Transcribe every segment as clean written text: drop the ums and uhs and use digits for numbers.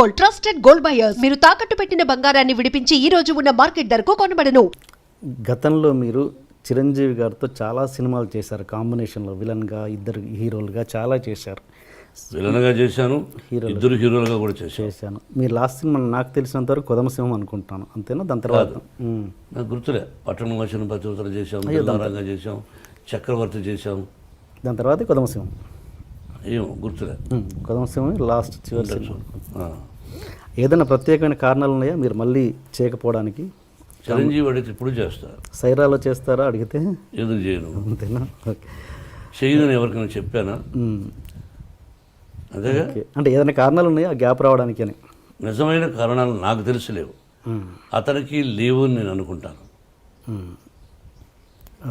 Gold, trusted gold buyers. మీరు తాకట్టు పెట్టిన బంగారాన్ని విడిపించి ఈ రోజు ఉన్న మార్కెట్ ధరకు కొనబడను. గతంలో మీరు చిరంజీవి గారితో చాలా సినిమాలు చేశారు, కాంబినేషన్లో విలన్గా, ఇద్దరు హీరోలుగా చాలా చేశారు. విలన్గా చేశాను, ఇద్దరు హీరోలుగా కూడా చేశాను. మీరు లాస్ట్ సినిమా నాకు తెలిసినంత వరకు కొదమసింహం అనుకుంటాను, అంతేనా? దాని తర్వాత నాకు గుర్తులే. పట్టణం వచ్చిన పతివతర చేశాం, రంగా చేశాం, చక్రవర్తి చేశాం, దాని తర్వాత కొదమసింహం. ఏమో గుర్తులే. కొదమసింహం లాస్ట్ చివరి సినిమా. ఏదైనా ప్రత్యేకమైన కారణాలు ఉన్నాయా మీరు మళ్ళీ చేయకపోవడానికి? చిరంజీవి అడిగితే ఇప్పుడు చేస్తారు. సైరాలో చేస్తారా అడిగితే? ఎందుకు చేయను? అంతేనా? ఓకే. చేయదని ఎవరికైనా చెప్పానా? అదేగా. అంటే ఏదైనా కారణాలు ఉన్నాయా గ్యాప్ రావడానికి అని? నిజమైన కారణాలు నాకు తెలిసిలేవు, అతనికి లేవు అని నేను అనుకుంటాను.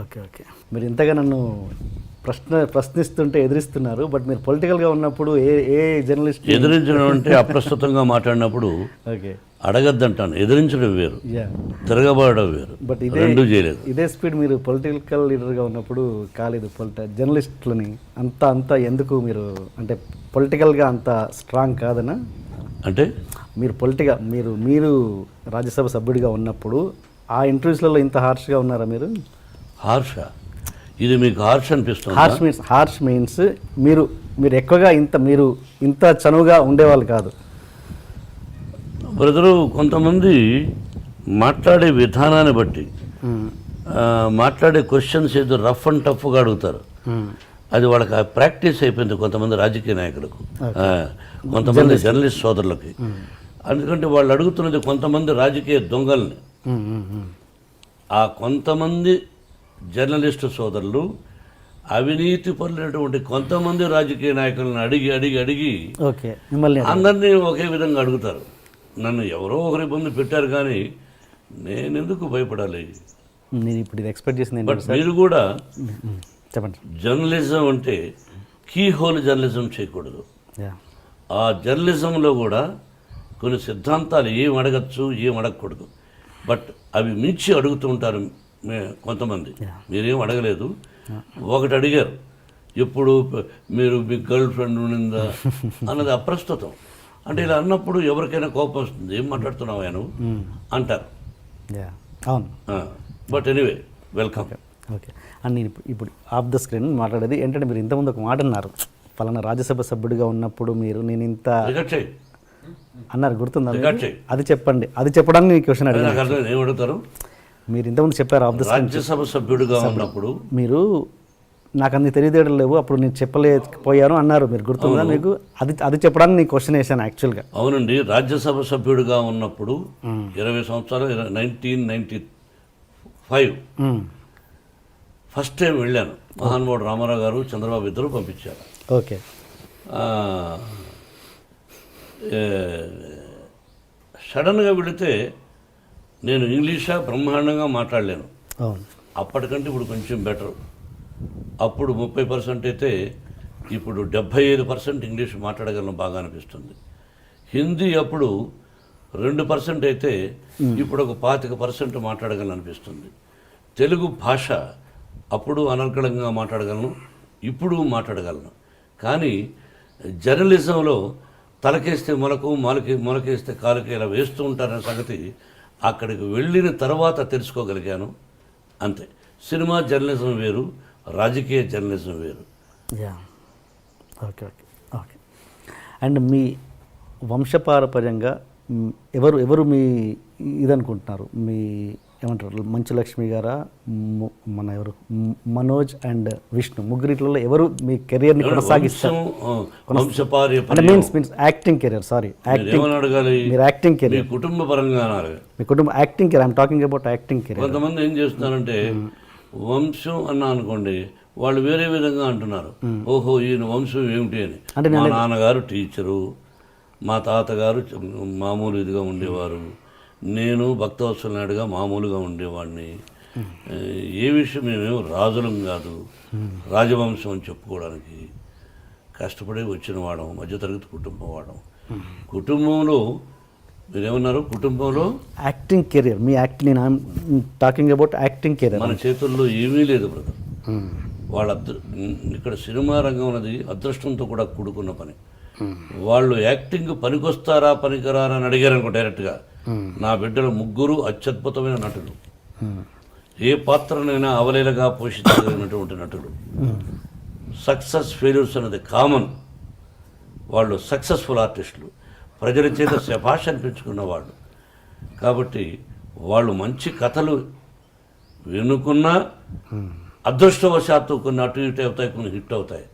Okay okay. మీరు ఇంతగా నన్ను ప్రశ్నిస్తుంటే ఎదిరిస్తున్నారు, బట్ మీరు పొలిటికల్గా ఉన్నప్పుడు ఏ జర్నలిస్ట్ ఎదిరించడం అంటే అప్రస్తుతంగా మాట్లాడినప్పుడు ఓకే అడగద్దంటాను. ఎదిరించడం వేరు, తిరగబడడం వేరు. బట్ రెండు చేయలేదు. ఇదే స్పీడ్ మీరు పొలిటికల్ లీడర్గా ఉన్నప్పుడు కాలేదు. జర్నలిస్టులని అంత ఎందుకు మీరు అంటే పొలిటికల్గా అంత స్ట్రాంగ్ కాదనా? అంటే మీరు మీరు రాజ్యసభ సభ్యుడిగా ఉన్నప్పుడు ఆ ఇంటర్వ్యూస్లలో ఇంత హార్ష్గా ఉన్నారా మీరు? హార్షా? ఇది మీకు హార్ష్ అనిపిస్తుంది? హార్ష్ మీన్స్ మీరు ఎక్కువగా మీరు ఇంత చనువుగా ఉండేవాళ్ళు కాదు. బ్రదరు, కొంతమంది మాట్లాడే విధానాన్ని బట్టి మాట్లాడే క్వశ్చన్స్ ఏదో రఫ్ అండ్ టఫ్గా అడుగుతారు. అది వాళ్ళకి ప్రాక్టీస్ అయిపోయింది కొంతమంది రాజకీయ నాయకులకు, కొంతమంది జర్నలిస్ట్ సోదరులకి. ఎందుకంటే వాళ్ళు అడుగుతున్నది కొంతమంది రాజకీయ దొంగల్ని. ఆ కొంతమంది జర్నలిస్టు సోదరులు అవినీతి పరులైనటువంటి కొంతమంది రాజకీయ నాయకులను అడిగి అందరినీ ఒకే విధంగా అడుగుతారు. నన్ను ఎవరో ఒకరి ఇబ్బంది పెట్టారు, కానీ నేను ఎందుకు భయపడాలి? ఇప్పుడు ఎక్స్పెక్ట్ చేసింది. బట్ మీరు కూడా చెప్పండి. జర్నలిజం అంటే కీ హోల్ జర్నలిజం చేయకూడదు. ఆ జర్నలిజంలో కూడా కొన్ని సిద్ధాంతాలు ఏం అడగచ్చు, ఏం అడగకూడదు. బట్ అవి మించి అడుగుతూ ఉంటారు కొంతమంది. మీరేం అడగలేదు, ఒకటి అడిగారు, ఎప్పుడు మీరు మీ గర్ల్ ఫ్రెండ్ ఉండిందా అన్నది అప్రస్తుతం. అంటే ఇలా అన్నప్పుడు ఎవరికైనా కోపం వస్తుంది. ఏం మాట్లాడుతున్నావు ఆయన అంటారు. But anyway, welcome. Okay. And నేను ఇప్పుడు ఆఫ్ ద స్క్రీన్ మాట్లాడేది ఏంటంటే, మీరు ఇంతకుముందు ఒక మాట అన్నారు, ఫలానా రాజ్యసభ సభ్యుడిగా ఉన్నప్పుడు నేను ఇంత అన్నారు, గుర్తుందా? అది చెప్పండి. అది చెప్పడానికి మీకు క్వశ్చన్ అడిగాను. ఏం అడుగుతారు? మీరు ఇంతకుముందు చెప్పారు ఆఫ్ ద స్క్రీన్, రాజ్యసభ సభ్యుడిగా ఉన్నప్పుడు మీరు నాకు అన్ని తెలియదేయడం లేవు, అప్పుడు నేను చెప్పలేకపోయాను అన్నారు. మీరు గుర్తుందా మీకు? అది చెప్పడానికి నేను క్వశ్చన్ వేసాను యాక్చువల్గా. అవునండి. రాజ్యసభ సభ్యుడిగా ఉన్నప్పుడు 20 సంవత్సరాలు 1995 ఫస్ట్ టైం వెళ్ళాను. మహానుభావుడు రామారావు గారు, చంద్రబాబు ఇద్దరు పంపించారు. ఓకే. సడన్గా వెళితే నేను ఇంగ్లీషా బ్రహ్మాండంగా మాట్లాడలేను. అప్పటికంటే ఇప్పుడు కొంచెం బెటర్. అప్పుడు 30% అయితే ఇప్పుడు 75% ఇంగ్లీష్ మాట్లాడగలను, బాగా అనిపిస్తుంది. హిందీ అప్పుడు 2% అయితే ఇప్పుడు ఒక 25% మాట్లాడగలను అనిపిస్తుంది. తెలుగు భాష అప్పుడు అనర్గళంగా మాట్లాడగలను, ఇప్పుడు మాట్లాడగలను. కానీ జర్నలిజంలో తలకేస్తే మొలకేస్తే కాలుకి ఇలా వేస్తూ ఉంటారనే సంగతి అక్కడికి వెళ్ళిన తర్వాత తెలుసుకోగలిగాను, అంతే. సినిమా జర్నలిజం వేరు, రాజకీయ జర్నలిజం వేరు. Okay okay okay. అండ్ మీ వంశపారపర్యంగా ఎవరు మీ ఇదనుకుంటున్నారు? మీ ఏమంటారు, మంచు లక్ష్మి గారా, ఎవరు మనోజ్ అండ్ విష్ణు, ముగ్గురిట్లలో ఎవరు మీ కెరియర్ని కొనసాగిస్తారు? Means acting career. సారీ, మీరు యాక్టింగ్ కెరియర్, కుటుంబ పరంగా మీ కుటుంబం acting career. I'm talking about acting career. కొంతమంది ఏం చేస్తున్నారంటే వంశం అన్నా అనుకోండి, వాళ్ళు వేరే విధంగా అంటున్నారు. ఓహో, ఈయన వంశం ఏమిటి అని. మా నాన్నగారు టీచరు, మా తాతగారు మామూలు ఇదిగా ఉండేవారు, నేను భక్తవత్సల నాయుడుగా మామూలుగా ఉండేవాడిని. ఏ విషయం మేమేమో రాజులం కాదు, రాజవంశం అని చెప్పుకోవడానికి కష్టపడి వచ్చిన వాడం, మధ్యతరగతి కుటుంబం వాడం. కుటుంబంలో మీరేమన్నారు? కుటుంబంలో యాక్టింగ్ కెరియర్, మీ నేను టాకింగ్ అబౌట్ యాక్టింగ్ కెరియర్. మన చేతుల్లో ఏమీ లేదు బ్రదర్. వాళ్ళ ఇక్కడ సినిమా రంగం అనేది అదృష్టంతో కూడా కూడుకున్న పని. వాళ్ళు యాక్టింగ్ పనికొస్తారా పనికిరారా అని అడిగారు అనుకో డైరెక్ట్గా. నా బిడ్డలు ముగ్గురు అత్యద్భుతమైన నటులు, ఏ పాత్రనైనా అవలీలగా పోషించగలిగినటువంటి నటులు. సక్సెస్ ఫెయిల్యూర్స్ అనేది కామన్. వాళ్ళు సక్సెస్ఫుల్ ఆర్టిస్టులు, ప్రజల చేత శభాష్ అనిపించుకున్న వాళ్ళు. కాబట్టి వాళ్ళు మంచి కథలు వినుకున్నా అదృష్టవశాత్తు కొన్ని అటు ఇటు అవుతాయి, కొన్ని హిట్ అవుతాయి.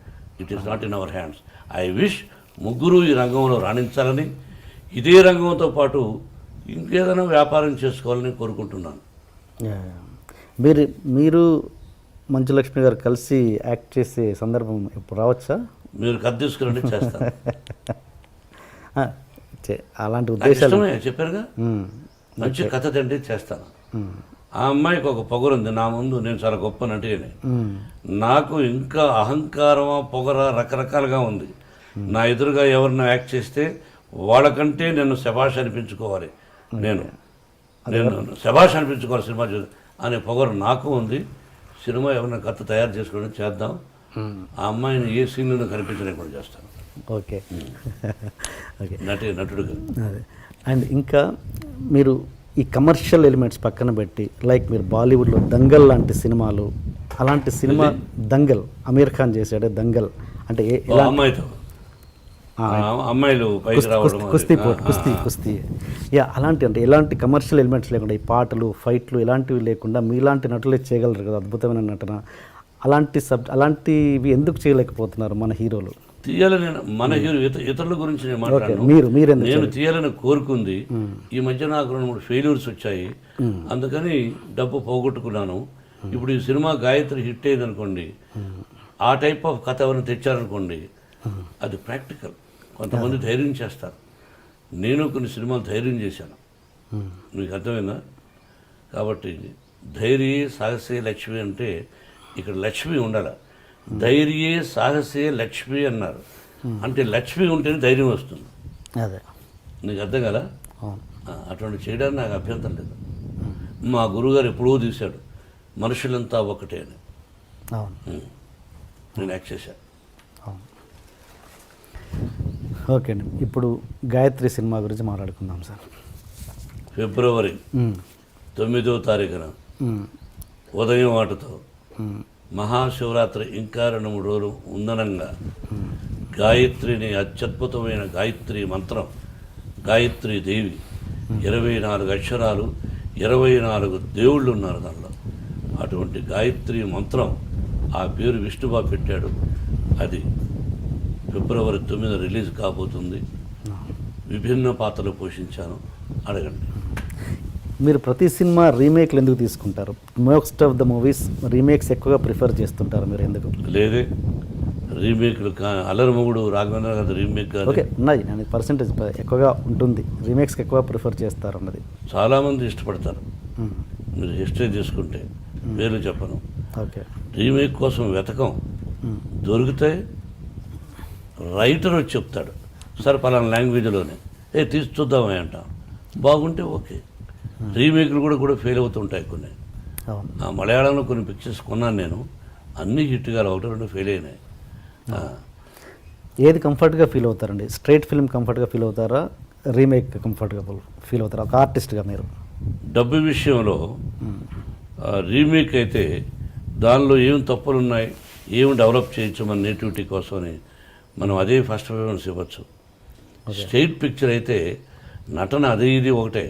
It is not in our hands. I wish ముగ్గురు ఈ రంగంలో రాణించాలని, ఇదే రంగంతో పాటు ఇంకేదైనా వ్యాపారం చేసుకోవాలని కోరుకుంటున్నాను. మీరు మంచులక్ష్మి గారు కలిసి యాక్ట్ చేసే సందర్భం ఇప్పుడు రావచ్చా? మీరు కథ తీసుకురండి, చేస్తాను. అలాంటి ఉద్దేశాలు చెప్పారుగా, మంచి కథ తండ్రి చేస్తాను. ఆ అమ్మాయికి ఒక పొగరుంది నా ముందు, నేను చాలా గొప్ప నటిని. నాకు ఇంకా అహంకారమా పొగరా రకరకాలుగా ఉంది. నా ఎదురుగా ఎవరినో యాక్ట్ చేస్తే వాళ్ళకంటే నేను శభాష్ అనిపించుకోవాలి, నేను శభాష్ అనిపించుకోవాలి సినిమా చూసి అనే పొగరు నాకు ఉంది. సినిమా ఎవరైనా కథ తయారు చేసుకోవడం చేద్దాం. ఆ అమ్మాయిని ఏ సీన్లో కనిపించలేకుండా చేస్తాను. ఓకే ఓకే నటుడుగా. అదే. అండ్ ఇంకా మీరు ఈ కమర్షియల్ ఎలిమెంట్స్ పక్కన పెట్టి, లైక్ మీరు బాలీవుడ్లో దంగల్ లాంటి సినిమాలు, అలాంటి సినిమా దంగల్ అమీర్ ఖాన్ చేశాడే దంగల్ అంటే అమ్మాయితో అమ్మాయిలు కుస్తీ అలాంటి అంటే ఎలాంటి కమర్షియల్ ఎలిమెంట్స్ లేకుండా, ఈ పాటలు ఫైట్లు ఇలాంటివి లేకుండా మీలాంటి నటులే చేయగలరు కదా, అద్భుతమైన నటన. అలాంటివి ఎందుకు చేయలేకపోతున్నారు మన హీరోలు? తీయాలని మన హీరో ఇతరుల గురించి నేను మాట్లాడాను. నేను తీయాలని కోరుకుంది. ఈ మధ్య నాకు 2-3 ఫెయిల్యూర్స్ వచ్చాయి, అందుకని డబ్బు పోగొట్టుకున్నాను. ఇప్పుడు ఈ సినిమా గాయత్రి హిట్ అయింది అనుకోండి, ఆ టైప్ ఆఫ్ కథ ఎవరైనా తెచ్చారనుకోండి, అది ప్రాక్టికల్. కొంతమంది ధైర్యం చేస్తారు. నేను కొన్ని సినిమాలు ధైర్యం చేశాను, మీకు అర్థమైందా? కాబట్టి ధైర్యే సాహసే లక్ష్మి అంటే ఇక్కడ లక్ష్మి ఉండాలి. ధైర్యే సాహసే లక్ష్మి అన్నారు అంటే లక్ష్మి ఉంటేనే ధైర్యం వస్తుంది. అదే నీకు అర్థం కదా? అటువంటి చేయడానికి నాకు అభ్యంతరం లేదు. మా గురువుగారు ఎప్పుడూ తీశాడు మనుషులంతా ఒకటే అని. నేను యాక్ట్ చేశాను. ఓకే అండి, ఇప్పుడు గాయత్రి సినిమా గురించి మాట్లాడుకుందాం సార్. ఫిబ్రవరి 9వ తారీఖున ఉదయం వాటితో మహాశివరాత్రి ఇంకా 2-3 రోజులు ఉందనంగా గాయత్రిని, అత్యద్భుతమైన గాయత్రి మంత్రం, గాయత్రి దేవి, 24 అక్షరాలు, 24 దేవుళ్ళు ఉన్నారు దానిలో. అటువంటి గాయత్రి మంత్రం, ఆ పేరు విష్ణుబాబు పెట్టాడు. అది ఫిబ్రవరి 9 రిలీజ్ కాబోతుంది. విభిన్న పాత్రలు పోషించాను. అడగండి. మీరు ప్రతి సినిమా రీమేక్లు ఎందుకు తీసుకుంటారు? Most of the movies remakes ఎక్కువగా ప్రిఫర్ చేస్తుంటారు, మీరు ఎందుకు? లేదే రీమేక్లు అల్లరిమొగుడు రాఘవేంద్ర గారి రీమేక్ ఓకే ఉన్నాయి, నేను పర్సెంటేజ్ ఎక్కువగా ఉంటుంది, రీమేక్స్కి ఎక్కువ ప్రిఫర్ చేస్తారు అన్నది. చాలామంది ఇష్టపడతారు. మీరు హిస్టరీ తీసుకుంటే పేర్లు చెప్పను. ఓకే, రీమేక్ కోసం వెతకం, దొరికితే రైటర్ వచ్చి చెప్తాడు, సార్ పలానా లాంగ్వేజ్లోనే తీసి చూద్దామని అంటాం. బాగుంటే ఓకే. రీమేక్లు కూడా ఫెయిల్ అవుతుంటాయి కొన్ని. మలయాళంలో కొన్ని పిక్చర్స్ కొన్నాను నేను, అన్నీ హిట్గా 1-2 ఫెయిల్ అయినాయి. ఏది కంఫర్ట్గా ఫీల్ అవుతారండి? స్ట్రైట్ ఫిల్మ్ కంఫర్ట్గా ఫీల్ అవుతారా, రీమేక్ కంఫర్ట్గా ఫీల్ అవుతారా ఒక ఆర్టిస్ట్గా మీరు? డబ్బు విషయంలో రీమేక్ అయితే దానిలో ఏం తప్పులు ఉన్నాయి, ఏం డెవలప్ చేయొచ్చు మన నేటివిటీ కోసమని మనం అదే ఫస్ట్ ప్రిఫరెన్స్ ఇవ్వచ్చు. స్ట్రైట్ పిక్చర్ అయితే నటన అది ఇది ఒకటే,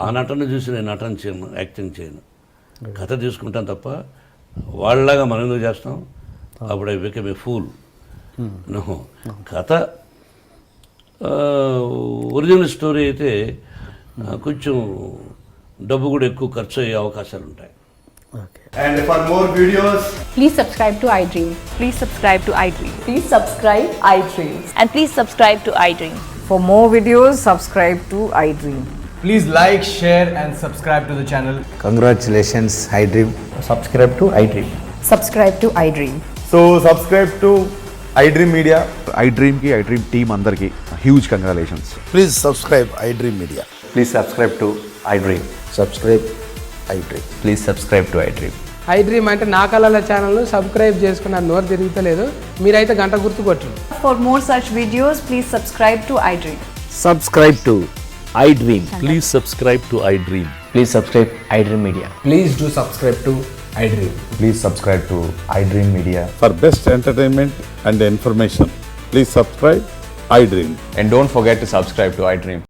ఆ నటన చూసి నేను నటన చేయను, యాక్టింగ్ చేయను, కథ తీసుకుంటాను తప్ప వాళ్ళలాగా మనం ఎందుకు చేస్తాం? అప్పుడు ఐ బికమ్ ఏ ఫూల్. కథ ఒరిజినల్ స్టోరీ అయితే కొంచెం డబ్బు కూడా ఎక్కువ ఖర్చు అయ్యే అవకాశాలు ఉంటాయి. And for more videos, please subscribe to iDream. Please subscribe to iDream. Please subscribe iDream. And please subscribe to iDream. For more videos, subscribe to iDream. please like, share and subscribe to the channel. Congratulations, iDream. Subscribe to iDream. Subscribe to iDream. So subscribe to iDream Media. iDream ki iDream team andarki huge congratulations. Please subscribe iDream Media. Please subscribe to iDream. Subscribe iDream. Please subscribe to iDream. I dream అంటే నా కళల ఛానల్ను subscribe చేసుకున్న నోరు తిరుగుతలేదు. మీరైతే గంట గుర్తు కొట్టండి. For more such videos, please subscribe to iDream. Subscribe to iDream. Please subscribe to iDream. Please subscribe iDream Media. Please do subscribe to iDream. Please subscribe to iDream Media. For best entertainment and information, please subscribe iDream. And don't forget to subscribe to iDream.